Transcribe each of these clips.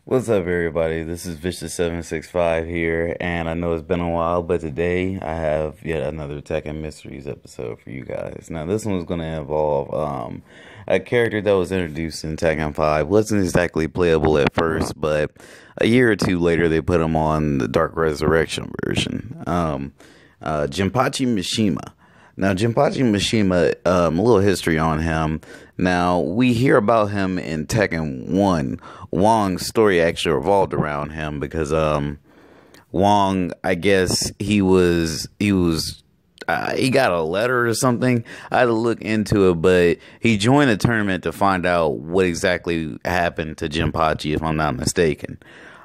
What's up, everybody? This is Vicious765 here, and I know it's been a while, but today I have yet another Tekken Mysteries episode for you guys. Now, this one's going to involve a character that was introduced in Tekken 5. Wasn't exactly playable at first, but a year or two later, they put him on the Dark Resurrection version. Jinpachi Mishima. Now, Jinpachi Mishima, a little history on him. Now, we hear about him in Tekken 1. Wong's story actually revolved around him because Wong, I guess he got a letter or something. I had to look into it, but he joined a tournament to find out what exactly happened to Jinpachi, if I'm not mistaken.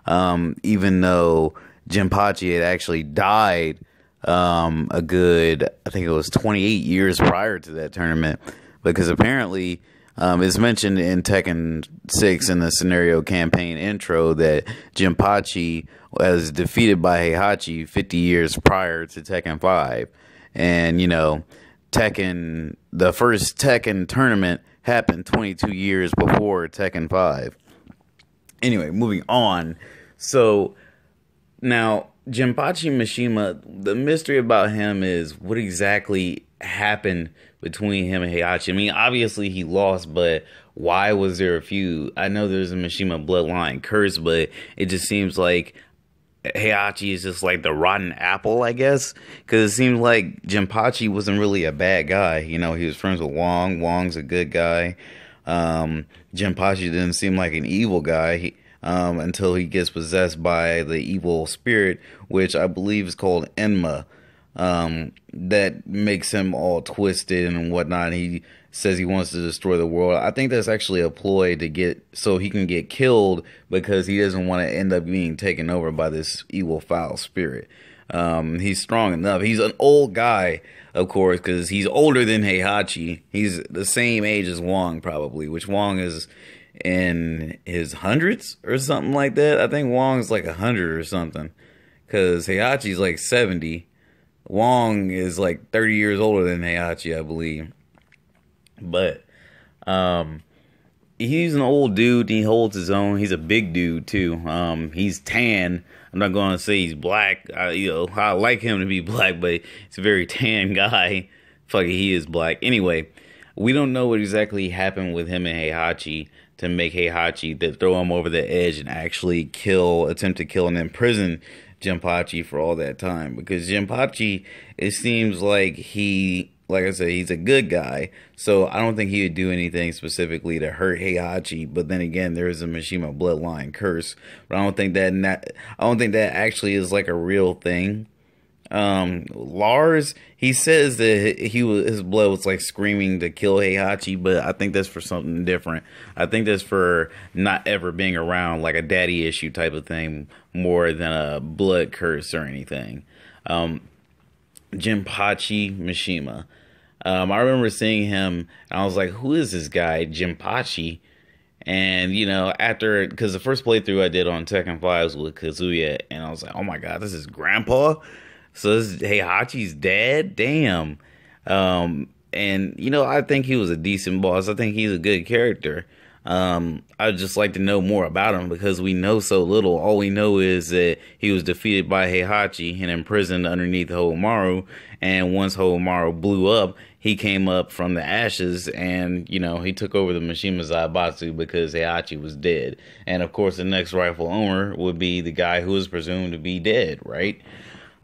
Even though Jinpachi had actually died a good, I think it was 28 years prior to that tournament, because apparently it's mentioned in Tekken 6 in the scenario campaign intro that Jinpachi was defeated by Heihachi 50 years prior to Tekken 5. And, you know, the first Tekken tournament happened 22 years before Tekken 5. Anyway, moving on. So, now, Jinpachi Mishima, the mystery about him is what exactly happened between him and Heihachi. I mean, obviously he lost, but why was there a feud? I know there's a Mishima bloodline curse, but it just seems like Heihachi is just like the rotten apple, I guess, because it seems like Jinpachi wasn't really a bad guy. You know, he was friends with Wong. Wong's a good guy. Jinpachi didn't seem like an evil guy. Until he gets possessed by the evil spirit, which I believe is called Enma. That makes him all twisted and whatnot. He says he wants to destroy the world. I think that's actually a ploy to get so he can get killed because he doesn't want to end up being taken over by this evil foul spirit. He's strong enough. He's an old guy, of course, because he's older than Heihachi. He's the same age as Wong, probably, which Wong is in his hundreds or something like that. I think Wong's like 100 or something, because Heihachi's like 70. Wong is like 30 years older than Heihachi, I believe. But he's an old dude. He holds his own. He's a big dude too. He's tan. I'm not going to say he's black. I like him to be black, but he's a very tan guy. Fuck it, he is black. Anyway, we don't know what exactly happened with him and Heihachi to make Heihachi that throw him over the edge and actually attempt to kill and imprison Jinpachi for all that time. Because Jinpachi, it seems like like I said, he's a good guy. So I don't think he would do anything specifically to hurt Heihachi. But then again, there is a Mishima bloodline curse. But I don't think that actually is like a real thing. Lars, he says that his blood was like screaming to kill Heihachi, but I think that's for something different. I think that's for not ever being around, like a daddy issue type of thing, more than a blood curse or anything. Jinpachi Mishima. I remember seeing him and I was like, who is this guy, Jinpachi? And, you know, because the first playthrough I did on Tekken 5 was with Kazuya, and I was like, oh my god, this is Grandpa? So this is Heihachi's dad? Damn. And, you know, I think he was a decent boss. I think he's a good character. I'd just like to know more about him because we know so little. All we know is that he was defeated by Heihachi and imprisoned underneath Hohomaru. And once Hohomaru blew up, he came up from the ashes and, you know, he took over the Mishima Zaibatsu because Heihachi was dead. And, of course, the next rightful owner would be the guy who is presumed to be dead, right?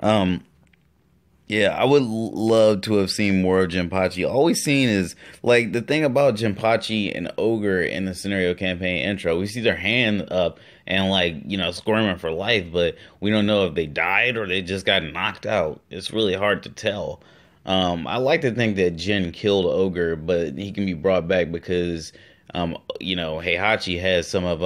Yeah, I would love to have seen more of Jinpachi. All we've seen is, like, the thing about Jinpachi and Ogre in the scenario campaign intro, we see their hand up and, like, you know, squirming for life, but we don't know if they died or they just got knocked out. It's really hard to tell. I like to think that Jin killed Ogre, but he can be brought back because, you know, Heihachi has some of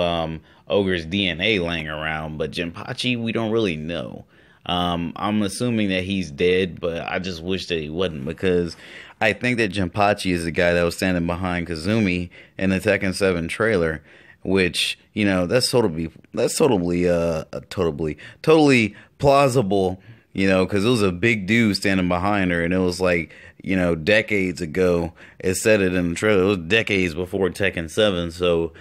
Ogre's DNA laying around, but Jinpachi, we don't really know. I'm assuming that he's dead, but I just wish that he wasn't, because I think that Jinpachi is the guy that was standing behind Kazumi in the Tekken 7 trailer, which, you know, that's totally plausible, you know, because it was a big dude standing behind her, and it was like, you know, decades ago. It said it in the trailer. It was decades before Tekken 7, so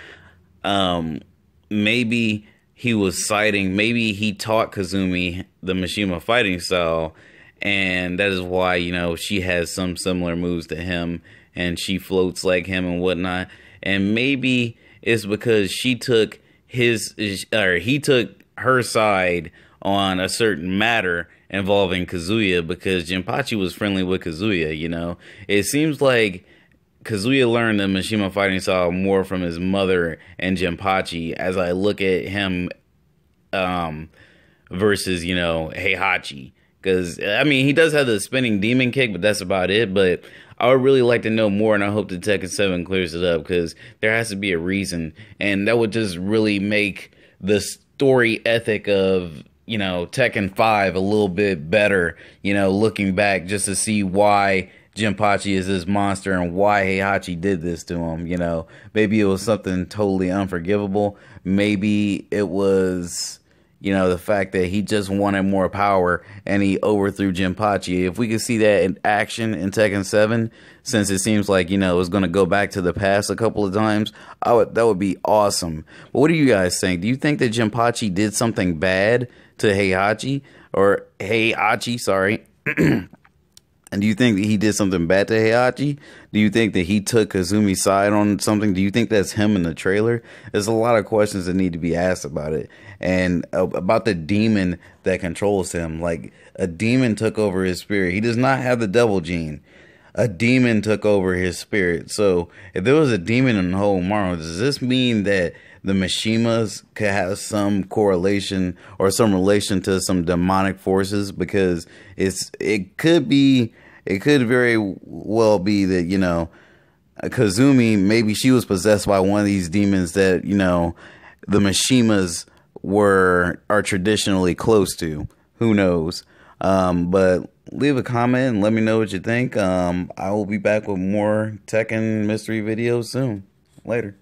maybe he was citing, maybe he taught Kazumi the Mishima fighting style, and that is why, you know, she has some similar moves to him, and she floats like him and whatnot. And maybe it's because she took he took her side on a certain matter involving Kazuya, because Jinpachi was friendly with Kazuya, you know. It seems like Kazuya learned the Mishima fighting style more from his mother and Jinpachi, as I look at him versus, you know, Heihachi. Because, I mean, he does have the spinning demon kick, but that's about it. But I would really like to know more, and I hope that Tekken 7 clears it up, because there has to be a reason. And that would just really make the story ethic of, you know, Tekken 5 a little bit better, you know, looking back, just to see why Jinpachi is this monster and why Heihachi did this to him, you know. Maybe it was something totally unforgivable. Maybe it was, you know, the fact that he just wanted more power and he overthrew Jinpachi. If we could see that in action in Tekken 7, since it seems like, you know, it's going to go back to the past a couple of times, that would be awesome. But what do you guys think? Do you think that Jinpachi did something bad to Heihachi? Or Heihachi, sorry. And do you think that he did something bad to Heihachi? Do you think that he took Kazumi's side on something? Do you think that's him in the trailer? There's a lot of questions that need to be asked about it. And about the demon that controls him. Like, a demon took over his spirit. He does not have the devil gene. A demon took over his spirit. So, if there was a demon in the whole Mario, does this mean that the Mishimas could have some correlation or some relation to some demonic forces? Because it could very well be that, you know, Kazumi, maybe she was possessed by one of these demons that, you know, the Mishimas are traditionally close to. Who knows? But leave a comment and let me know what you think. I will be back with more Tekken mystery videos soon. Later.